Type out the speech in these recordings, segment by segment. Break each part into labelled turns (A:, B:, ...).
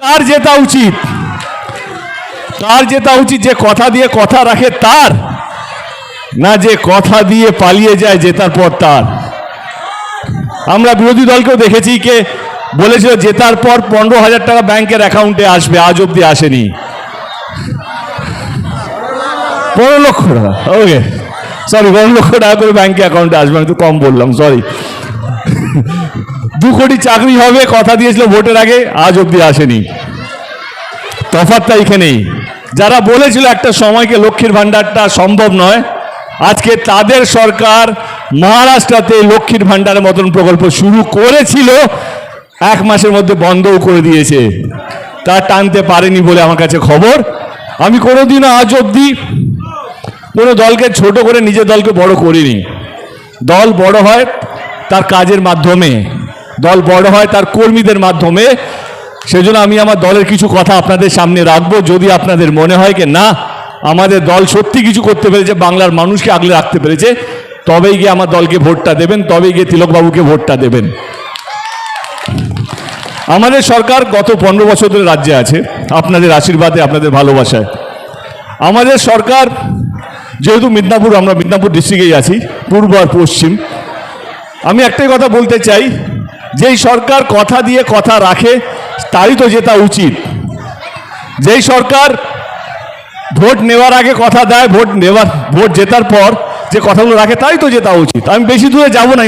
A: কার জেতা উচিত? কার জেতা উচিত? যে কথা দিয়ে কথা রাখে তার, না যে কথা দিয়ে পালিয়ে যায় জেতার পর তার? আমরা বিরোধী দলকেও দেখেছি কে বলেছিল জেতার পর 15,000 টাকা ব্যাংকের অ্যাকাউন্টে আসবে, আজ অব্দি আসেনি। 15 লক্ষ টাকা, ওকে সরি 15 লক্ষ টাকা করে ব্যাংকে অ্যাকাউন্টে আসবে, আমি তো কম বললাম, সরি। 2 কোটি চাকরি হবে কথা দিয়েছিল ভোটের আগে, আজ অব্দি আসেনি। তফাৎটা এখানেই। যারা বলেছিল একটা সময়কে লক্ষ্মীর ভাণ্ডারটা সম্ভব নয়, আজকে তাদের সরকার মহারাষ্ট্রতে লক্ষ্মীর ভাণ্ডারের মতন প্রকল্প শুরু করেছিল, 1 মাসের মধ্যে বন্ধও করে দিয়েছে। তা টানতে পারেনি বলে আমার কাছে খবর। আমি কোনোদিনও আজ অব্দি কোনো দলকে ছোট করে নিজের দলকে বড় করিনি। দল বড় হয় তার কাজের মাধ্যমে, দল বড় হয় তার কর্মীদের মাধ্যমে। সেজন্য আমি আমার দলের কিছু কথা আপনাদের সামনে রাখবো। যদি আপনাদের মনে হয় কি না আমাদের দল সত্যি কিছু করতে পেরেছে, বাংলার মানুষকে আগলে রাখতে পেরেছে, তবেই গিয়ে আমার দলকে ভোটটা দেবেন, তবেই গিয়ে তিলকবাবুকে ভোটটা দেবেন। আমাদের সরকার গত 15 বছর ধরে রাজ্যে আছে, আপনাদের আশীর্বাদে, আপনাদের ভালোবাসায়। আমাদের সরকার যেহেতু মিদনাপুর, আমরা মিদনাপুর ডিস্ট্রিক্টেই আছি, পূর্ব আর পশ্চিম। আমি একটাই কথা বলতে চাই, যেই সরকার কথা দিয়ে কথা রাখে তারই তো জেতা উচিত। যেই সরকার ভোট নেওয়ার আগে কথা দেয়, ভোট জেতার পর যে কথাগুলো রাখে তারই তো জেতা উচিত। আমি বেশি দূরে যাব না,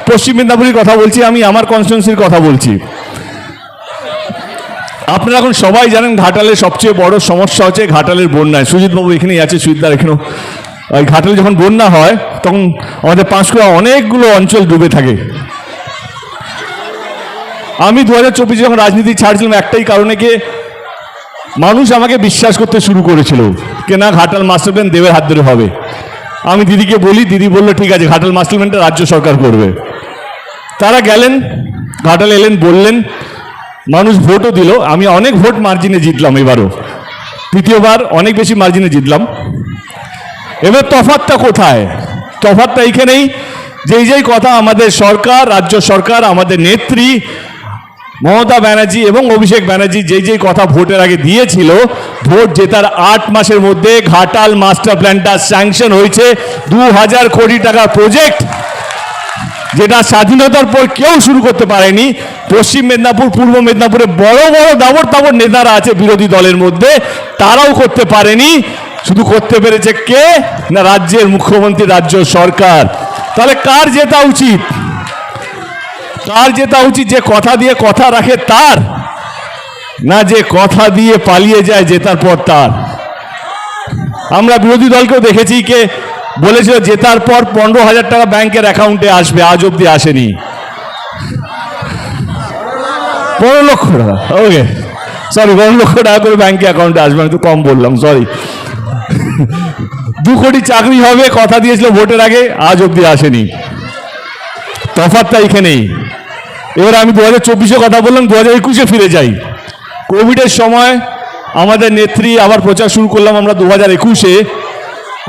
A: পশ্চিম মেদিনীপুরের কথা বলছি, আমি আমার কনস্টিটিউয়েন্সির কথা বলছি। আপনারা এখন সবাই জানেন ঘাটালের সবচেয়ে বড় সমস্যা হচ্ছে ঘাটালের বন্যায়। সুজিতবাবু এখানেই আছে, সুজিতদার এখানেও। ওই ঘাটালে যখন বন্যা হয় তখন আমাদের পাঁশকুড়া অনেকগুলো অঞ্চল ডুবে থাকে। আমি 2024 যখন রাজনীতি ছাড়ছিলাম একটাই কারণে, কি মানুষ আমাকে বিশ্বাস করতে শুরু করেছিল যে না ঘাটাল মাস্টার প্ল্যান দেবের হাত ধরে হবে। আমি দিদিকে বলি, দিদি বললো ঠিক আছে ঘাটাল মাস্টার প্ল্যানটা রাজ্য সরকার করবে। তারা গেলেন ঘাটাল, এলেন, বললেন, মানুষ ভোটও দিল। আমি অনেক ভোট মার্জিনে জিতলাম, এবারও তৃতীয়বার অনেক বেশি মার্জিনে জিতলাম। এবার তফাৎটা কোথায়? তফাৎটা এইখানেই, যেই কথা আমাদের সরকার, রাজ্য সরকার, আমাদের নেত্রী মমতা ব্যানার্জি এবং অভিষেক ব্যানার্জি যেই কথা ভোটের আগে দিয়েছিল, ভোট জেতার 8 মাসের মধ্যে ঘাটাল মাস্টার প্ল্যানটা স্যাংশন হয়েছে। 2000 কোটি টাকার প্রজেক্ট, যেটা স্বাধীনতার পর কেউ শুরু করতে পারেনি। পশ্চিম মেদিনীপুর, পূর্ব মেদিনীপুরে বড় বড় দাবড় নেতারা আছে বিরোধী দলের মধ্যে, তারাও করতে পারেনি। শুধু করতে পেরেছে কে? না রাজ্যের মুখ্যমন্ত্রী, রাজ্য সরকার। তাহলে কার জেতা উচিত? কার জেতা উচিত? যে কথা দিয়ে কথা রাখে তার, না যে কথা দিয়ে পালিয়ে যায় জেতার পর তার? আমরা বিরোধী দলকেও দেখেছি কে বলেছিল জেতার পর 15,000 টাকা ব্যাংকের অ্যাকাউন্টে আসবে, আজ অব্দি আসেনি। 15 লক্ষ টাকা, ওকে সরি 15 লক্ষ টাকা করে ব্যাংকে অ্যাকাউন্টে আসবে, আমি তো কম বললাম, সরি। 2 কোটি চাকরি হবে কথা দিয়েছিল ভোটের আগে, আজ অব্দি আসেনি। তফাৎটা এখানেই। এবার আমি 2024-এ কথা বললাম, 2021-এ ফিরে যাই। কোভিডের সময় আমাদের নেত্রী, আবার প্রচার শুরু করলাম আমরা 2021-এ।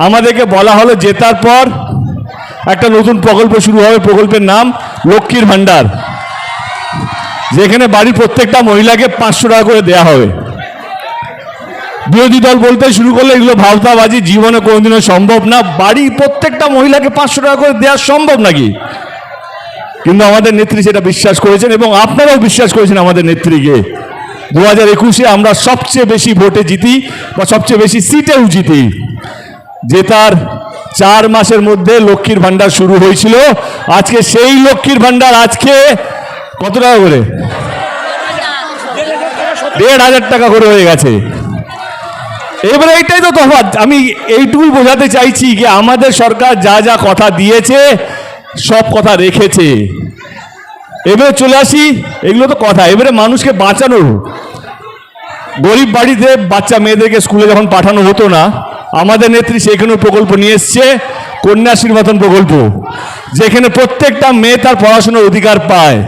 A: আমাদেরকে বলা হলো জেতার পর একটা নতুন প্রকল্প শুরু হবে, প্রকল্পের নাম লক্ষ্মীর ভাণ্ডার, যেখানে বাড়ির প্রত্যেকটা মহিলাকে 500 টাকা করে দেয়া হবে। বিরোধী দল বলতে শুরু করলো এগুলো ভাওতাবাজি, জীবনে কোনোদিনও সম্ভব না। বাড়ির প্রত্যেকটা মহিলাকে 500 টাকা করে দেওয়া সম্ভব নাকি? কিন্তু আমাদের নেত্রী সেটা বিশ্বাস করেছেন এবং আপনারাও বিশ্বাস করেছেন আমাদের নেত্রীকে। 2021-এ আমরা সবচেয়ে বেশি ভোটে জিতি বা সবচেয়ে বেশি সিটেও জিতি। জেতার 4 মাসের মধ্যে লক্ষ্মীর ভাণ্ডার শুরু হয়েছিল। আজকে সেই লক্ষ্মীর ভাণ্ডার আজকে কত টাকা করে? 1,500 টাকা করে হয়ে গেছে। এবারে এইটাই তো তফাৎ। আমি এইটুকুই বোঝাতে চাইছি যে আমাদের সরকার যা যা কথা দিয়েছে সব কথা রেখেছে। এবারে চলে আসি, এগুলো তো কথা, এবারে মানুষকে বাঁচানোর। গরিব বাড়িতে বাচ্চা মেয়েদেরকে স্কুলে যখন পাঠানো হতো না, আমাদের নেত্রী সেখানেও প্রকল্প নিয়ে এসছে, কন্যাশ্রীর মতন প্রকল্প, যেখানে প্রত্যেকটা মেয়ে তার পড়াশোনার অধিকার পায়।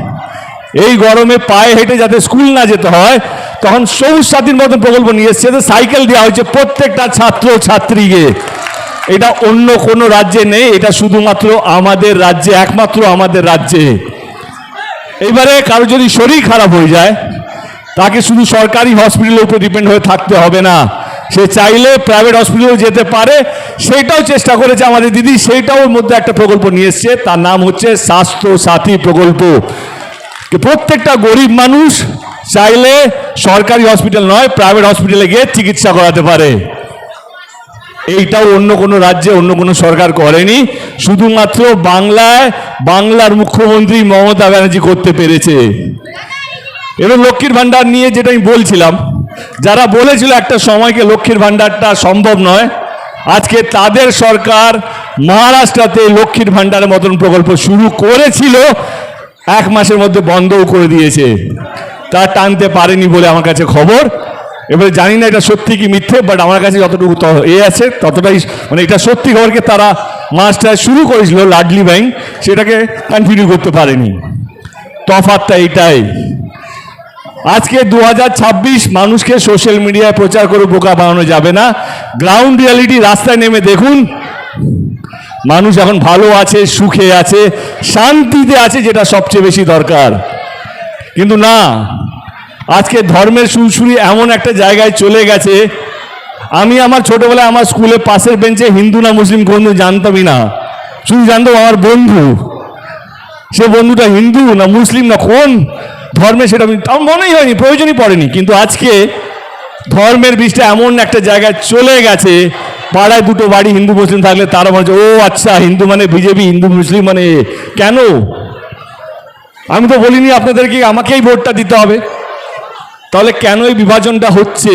A: এই গরমে পায়ে হেঁটে যাতে স্কুল না যেতে হয়, তখন সবুজ সাথীর মতন প্রকল্প নিয়ে এসছে, সাইকেল দেওয়া হয়েছে প্রত্যেকটা ছাত্র ছাত্রীকে। এটা অন্য কোনো রাজ্যে নেই, এটা শুধুমাত্র আমাদের রাজ্যে, একমাত্র আমাদের রাজ্যে। এবারে কারো যদি শরীর খারাপ হয়ে যায়, তাকে শুধু সরকারি হসপিটালের উপর ডিপেন্ড হয়ে থাকতে হবে না, সে চাইলে প্রাইভেট হসপিটালেও যেতে পারে। সেইটাও চেষ্টা করেছে আমাদের দিদি, সেইটাও ওর মধ্যে একটা প্রকল্প নিয়ে এসছে, তার নাম হচ্ছে স্বাস্থ্য সাথী প্রকল্প। প্রত্যেকটা গরিব মানুষ চাইলে সরকারি হসপিটাল নয়, প্রাইভেট হসপিটালে গিয়ে চিকিৎসা করাতে পারে। এইটাও অন্য কোনো রাজ্যে অন্য কোনো সরকার করেনি, শুধুমাত্র বাংলার মুখ্যমন্ত্রী মমতা ব্যানার্জি করতে পেরেছে। এবার লক্ষ্মীর ভাণ্ডার নিয়ে যেটা আমি বলছিলাম, যারা বলেছিল একটা সময়কে লক্ষ্মীর ভাণ্ডারটা সম্ভব নয়, আজকে তাদের সরকার মহারাষ্ট্রতে লক্ষ্মীর ভাণ্ডারের মতন প্রকল্প শুরু করেছিল, 1 মাসের মধ্যে বন্ধও করে দিয়েছে। তা টানতে পারেনি বলে আমার কাছে খবর। এবারে জানি না এটা সত্যি কি মিথ্যে, বাট আমার কাছে যতটুকু আছে ততটাই, মানে এটা সত্যি খবরকে তারা মাসটা শুরু করেছিল লাডলি ব্যাংক, সেটাকে কন্টিনিউ করতে পারেনি। তফাৎটা এইটাই। আজকে 2026 মানুষকে সোশ্যাল মিডিয়ায় প্রচার করে বোকা বানানো যাবে না। গ্রাউন্ড রিয়ালিটি, রাস্তায় নেমে দেখুন, মানুষ এখন ভালো আছে, সুখে আছে, শান্তিতে আছে, যেটা সবচেয়ে বেশি দরকার। কিন্তু না, আজকে ধর্মের সুরসুরি এমন একটা জায়গায় চলে গেছে। আমি আমার ছোটবেলায় আমার স্কুলে পাশের বেঞ্চে হিন্দু না মুসলিম কোনো জানতামই না, শুধু জানতাম আমার বন্ধু, সে বন্ধুটা হিন্দু না মুসলিম না কোন ধর্মে সেটা আমার মনেই হয়নি, প্রয়োজনই পড়েনি। কিন্তু আজকে ধর্মের বিষটা এমন একটা জায়গায় চলে গেছে, পাড়ায় 2টো বাড়ি হিন্দু মুসলিম থাকলে তারা বলছে ও আচ্ছা হিন্দু মানে বিজেপি, হিন্দু মুসলিম মানে কেন? আমি তো বলিনি আপনাদেরকে আমাকেই ভোটটা দিতে হবে, তাহলে কেন এই বিভাজনটা হচ্ছে?